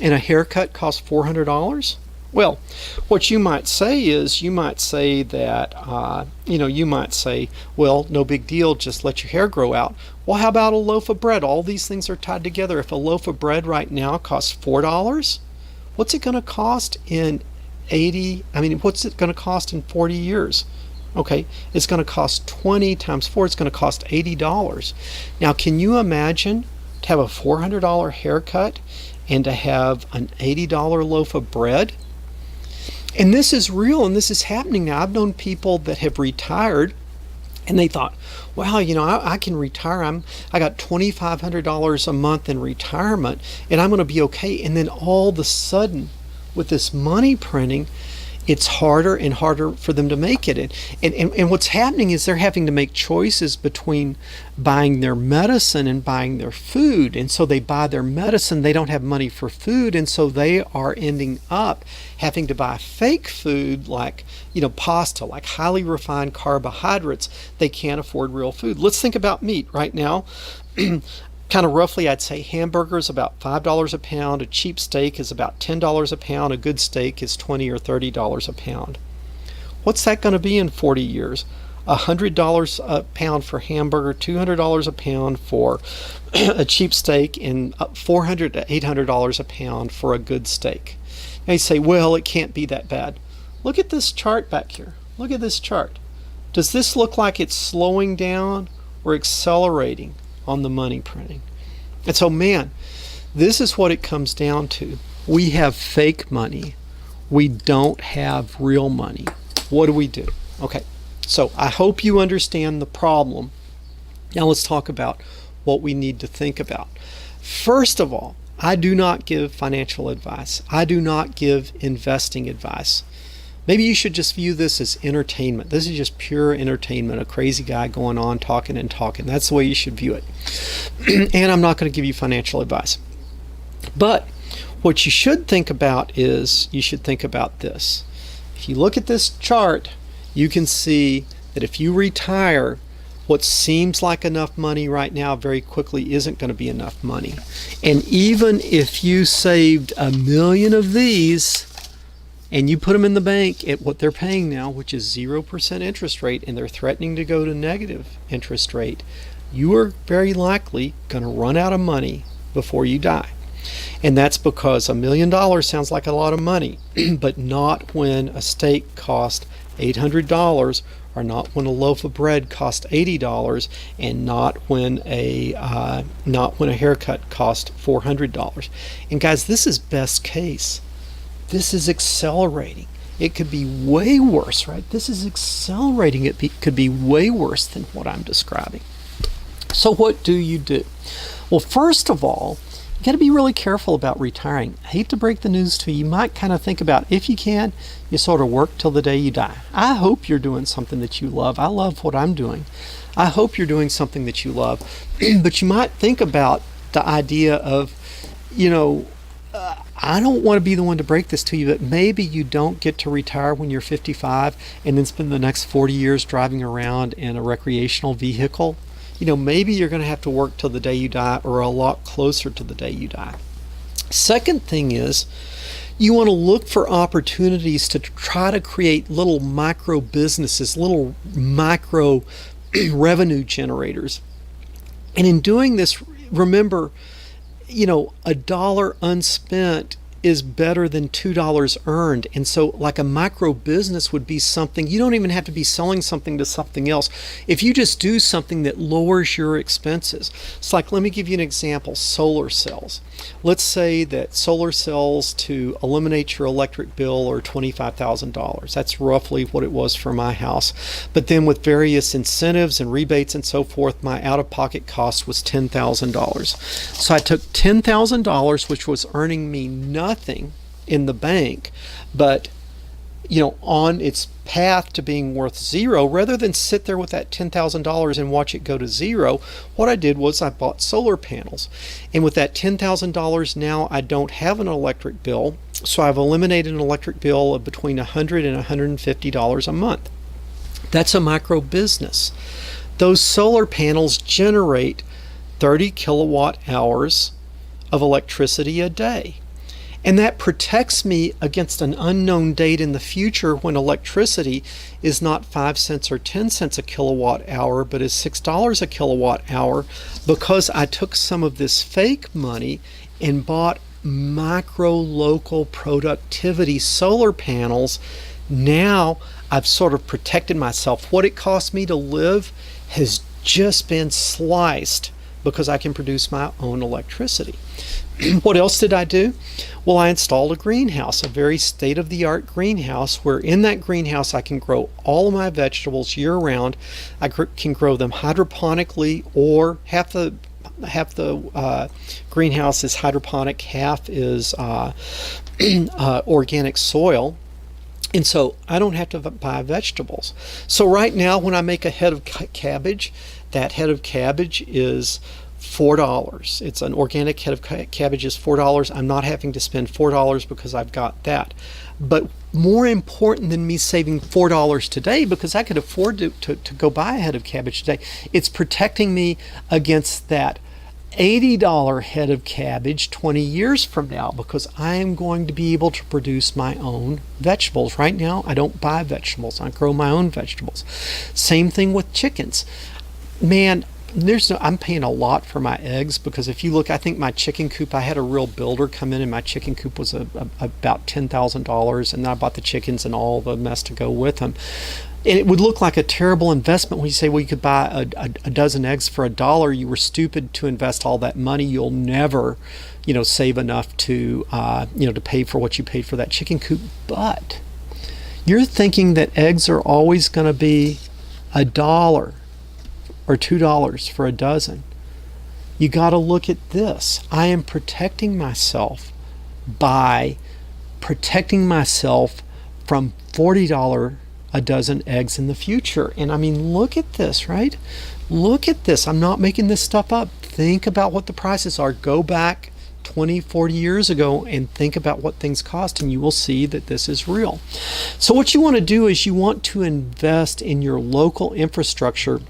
and a haircut costs $400? Well, what you might say is, you might say that, you might say, well, no big deal, just let your hair grow out. Well, how about a loaf of bread? All these things are tied together. If a loaf of bread right now costs $4, what's it going to cost in what's it going to cost in 40 years? Okay, it's going to cost 20 times 4, it's going to cost $80. Now, can you imagine to have a $400 haircut and to have an $80 loaf of bread? And this is real, and this is happening now. I've known people that have retired and they thought, wow, I can retire. I got $2,500 a month in retirement and I'm going to be okay. And then all of a sudden, with this money printing, it's harder and harder for them to make it. And what's happening is they're having to make choices between buying their medicine and buying their food. And so they buy their medicine, they don't have money for food, and so they are ending up having to buy fake food like, pasta, like highly refined carbohydrates. They can't afford real food. Let's think about meat right now. Kind of roughly, I'd say hamburger is about $5 a pound. A cheap steak is about $10 a pound. A good steak is $20 or $30 a pound. What's that going to be in 40 years? $100 a pound for hamburger, $200 a pound for a cheap steak, and $400 to $800 a pound for a good steak. Now you say, well, it can't be that bad. Look at this chart back here. Look at this chart. Does this look like it's slowing down or accelerating on the money printing? And so, man, this is what it comes down to. We have fake money. We don't have real money. What do we do? Okay, so I hope you understand the problem. Now let's talk about what we need to think about. First of all, I do not give financial advice. I do not give investing advice. Maybe you should just view this as entertainment. This is just pure entertainment, a crazy guy going on talking and talking. That's the way you should view it. And I'm not going to give you financial advice. But what you should think about is, you should think about this. If you look at this chart, you can see that if you retire, what seems like enough money right now very quickly isn't going to be enough money. And even if you saved 1 million of these, and you put them in the bank at what they're paying now, which is 0% interest rate, and they're threatening to go to negative interest rate, you are very likely going to run out of money before you die. And that's because $1 million sounds like a lot of money, but not when a steak cost $800, or not when a loaf of bread cost $80, and not when a haircut cost $400. And guys, this is best case. This is accelerating. It could be way worse, right? This is accelerating. It could be way worse than what I'm describing. So what do you do? Well, first of all, you got to be really careful about retiring. I hate to break the news to you. You might kind of think about, if you can, you sort of work till the day you die. I hope you're doing something that you love. I love what I'm doing. I hope you're doing something that you love. But you might think about the idea of, I don't want to be the one to break this to you, but maybe you don't get to retire when you're 55 and then spend the next 40 years driving around in a recreational vehicle. Maybe you're going to have to work till the day you die, or a lot closer to the day you die. Second thing is, you want to look for opportunities to try to create little micro businesses, little micro revenue generators. And in doing this, remember, a dollar unspent is better than $2 earned. And so like a micro business would be something, you don't even have to be selling something to something else. If you just do something that lowers your expenses. It's like, let me give you an example, solar cells. Let's say that solar cells to eliminate your electric bill are $25,000. That's roughly what it was for my house. But then with various incentives and rebates and so forth, my out-of-pocket cost was $10,000. So I took $10,000, which was earning me nothing in the bank, but on its path to being worth zero, rather than sit there with that $10,000 and watch it go to zero, what I did was I bought solar panels. And with that $10,000 now, I don't have an electric bill, so I've eliminated an electric bill of between $100 and $150 a month. That's a micro business. Those solar panels generate 30 kilowatt hours of electricity a day. And that protects me against an unknown date in the future when electricity is not 5 cents or 10 cents a kilowatt hour, but is $6 a kilowatt hour, because I took some of this fake money and bought micro local productivity solar panels. Now I've sort of protected myself. What it cost me to live has just been sliced because I can produce my own electricity. What else did I do? Well, I installed a greenhouse, a very state-of-the-art greenhouse, where in that greenhouse I can grow all of my vegetables year-round. I can grow them hydroponically, or half the greenhouse is hydroponic, half is organic soil. And so I don't have to buy vegetables. So right now when I make a head of cabbage, that head of cabbage is $4. It's an organic head of cabbage is $4. I'm not having to spend $4 because I've got that. But more important than me saving $4 today, because I could afford to go buy a head of cabbage today, it's protecting me against that $80 head of cabbage 20 years from now, because I am going to be able to produce my own vegetables. Right now, I don't buy vegetables. I grow my own vegetables. Same thing with chickens. Man, I'm paying a lot for my eggs, because if you look, I think my chicken coop, I had a real builder come in, and my chicken coop was about $10,000, and then I bought the chickens and all the mess to go with them. And it would look like a terrible investment when you say, well, you could buy a dozen eggs for $1. You were stupid to invest all that money. You'll never, save enough to, to pay for what you paid for that chicken coop. But you're thinking that eggs are always going to be $1 or $2 for a dozen. You got to look at this. I am protecting myself by protecting myself from $40 a dozen eggs in the future. And I mean, look at this, right? Look at this. I'm not making this stuff up. Think about what the prices are. Go back 20, 40 years ago and think about what things cost, and you will see that this is real. So what you want to do is you want to invest in your local infrastructure,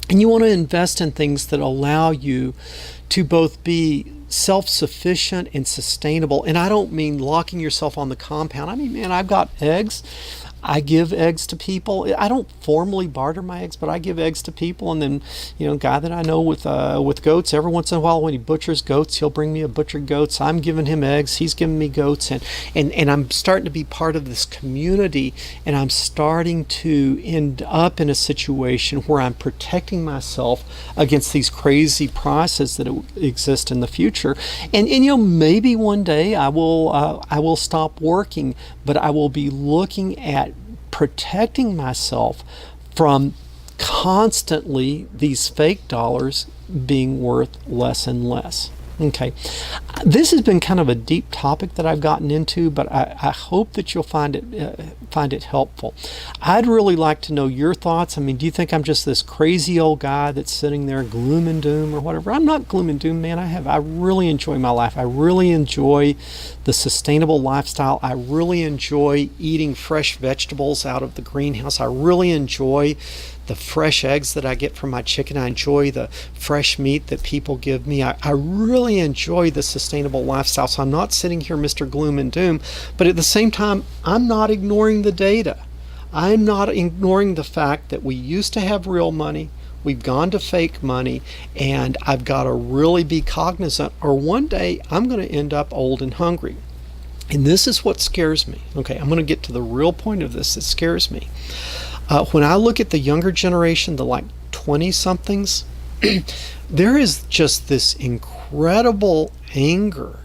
and you want to invest in things that allow you to both be self-sufficient and sustainable. And I don't mean locking yourself on the compound. I mean, man, I've got eggs. I give eggs to people. I don't formally barter my eggs, but I give eggs to people. And then, a guy that I know with goats, every once in a while when he butchers goats, he'll bring me a butchered goats. I'm giving him eggs. He's giving me goats. And I'm starting to be part of this community, and I'm starting to end up in a situation where I'm protecting myself against these crazy prices that exist in the future. And maybe one day I will stop working, but I will be looking at protecting myself from constantly these fake dollars being worth less and less. Okay, this has been kind of a deep topic that I've gotten into, but I hope that you'll find it helpful. I'd really like to know your thoughts. I mean, do you think I'm just this crazy old guy that's sitting there gloom and doom or whatever? I'm not gloom and doom, man. I really enjoy my life. I really enjoy the sustainable lifestyle. I really enjoy eating fresh vegetables out of the greenhouse. I really enjoy the fresh eggs that I get from my chicken. I enjoy the fresh meat that people give me. I really enjoy the sustainable lifestyle. So I'm not sitting here Mr. Gloom and Doom, but at the same time, I'm not ignoring the data. I'm not ignoring the fact that we used to have real money. We've gone to fake money, and I've got to really be cognizant, or one day I'm going to end up old and hungry. And this is what scares me. Okay, I'm going to get to the real point of this that scares me. When I look at the younger generation, the 20-somethings, there is just this incredible anger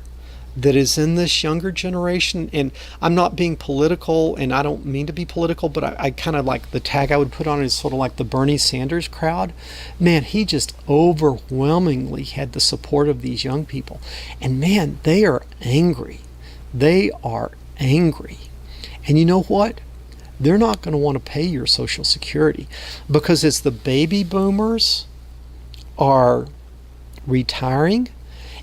that is in this younger generation. And I'm not being political, and I don't mean to be political, but I kind of like the tag I would put on it is sort of like the Bernie Sanders crowd. Man, he just overwhelmingly had the support of these young people. And man, they are angry. They are angry. And you know what? They're not going to want to pay your Social Security, because as the baby boomers are retiring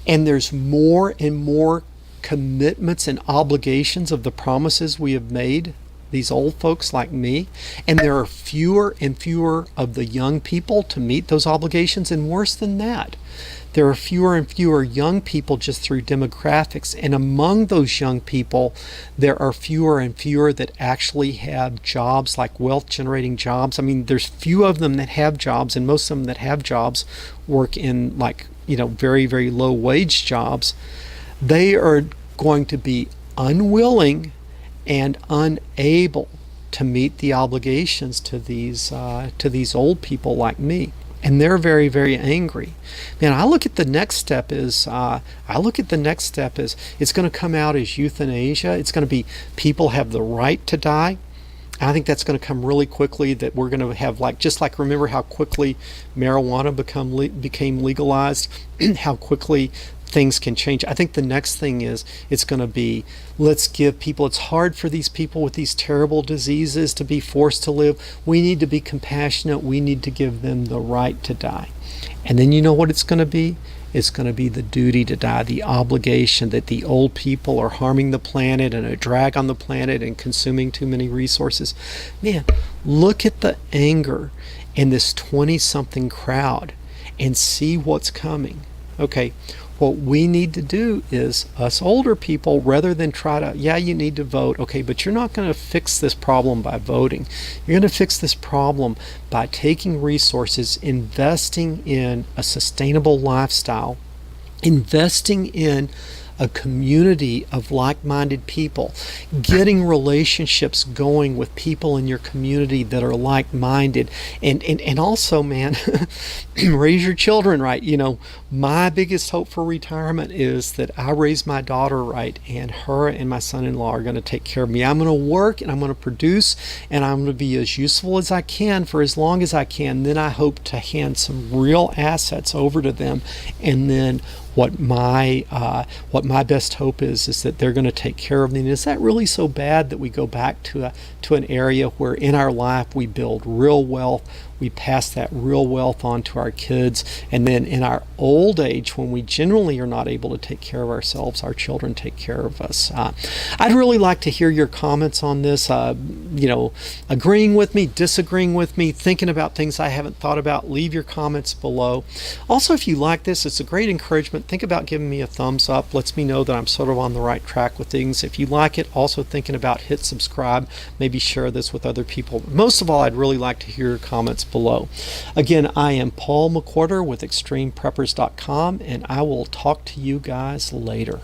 and there's more and more commitments and obligations of the promises we have made, these old folks like me, and there are fewer and fewer of the young people to meet those obligations, and worse than that, There are fewer and fewer young people just through demographics, and among those young people, there are fewer and fewer that actually have jobs, like wealth generating jobs. I mean, there's few of them that have jobs, and most of them that have jobs work in, like, very, very low wage jobs. They are going to be unwilling and unable to meet the obligations to these old people like me, and they're very, very angry. Man, I look at the next step is it's going to come out as euthanasia. It's going to be people have the right to die. I think that's going to come really quickly, that we're going to have, just like remember how quickly marijuana became legalized, how quickly things can change. I think the next thing is it's going to be, let's give people, it's hard for these people with these terrible diseases to be forced to live. We need to be compassionate. We need to give them the right to die. And then you know what it's going to be? It's going to be the duty to die, the obligation that the old people are harming the planet and a drag on the planet and consuming too many resources. Man, look at the anger in this 20-something crowd and see what's coming. Okay, what we need to do is, us older people, rather than try to, yeah, you need to vote, okay, but you're not going to fix this problem by voting. You're going to fix this problem by taking resources, investing in a sustainable lifestyle, investing in a community of like-minded people, getting relationships going with people in your community that are like-minded, and also, man, raise your children right. My biggest hope for retirement is that I raise my daughter right, and her and my son-in-law are going to take care of me. I'm going to work and I'm going to produce, and I'm going to be as useful as I can for as long as I can. Then I hope to hand some real assets over to them, and then what my best hope is that they're going to take care of me. And is that really so bad that we go back to an area where in our life we build real wealth, we pass that real wealth on to our kids, and then in our old age, when we generally are not able to take care of ourselves, our children take care of us? I'd really like to hear your comments on this, agreeing with me, disagreeing with me, thinking about things I haven't thought about. Leave your comments below. Also, if you like this, it's a great encouragement. Think about giving me a thumbs up. Lets me know that I'm sort of on the right track with things. If you like it, also thinking about hit subscribe, maybe share this with other people. Most of all, I'd really like to hear your comments below. Again, I am Paul McWhorter with ExtremePreppers.com, and I will talk to you guys later.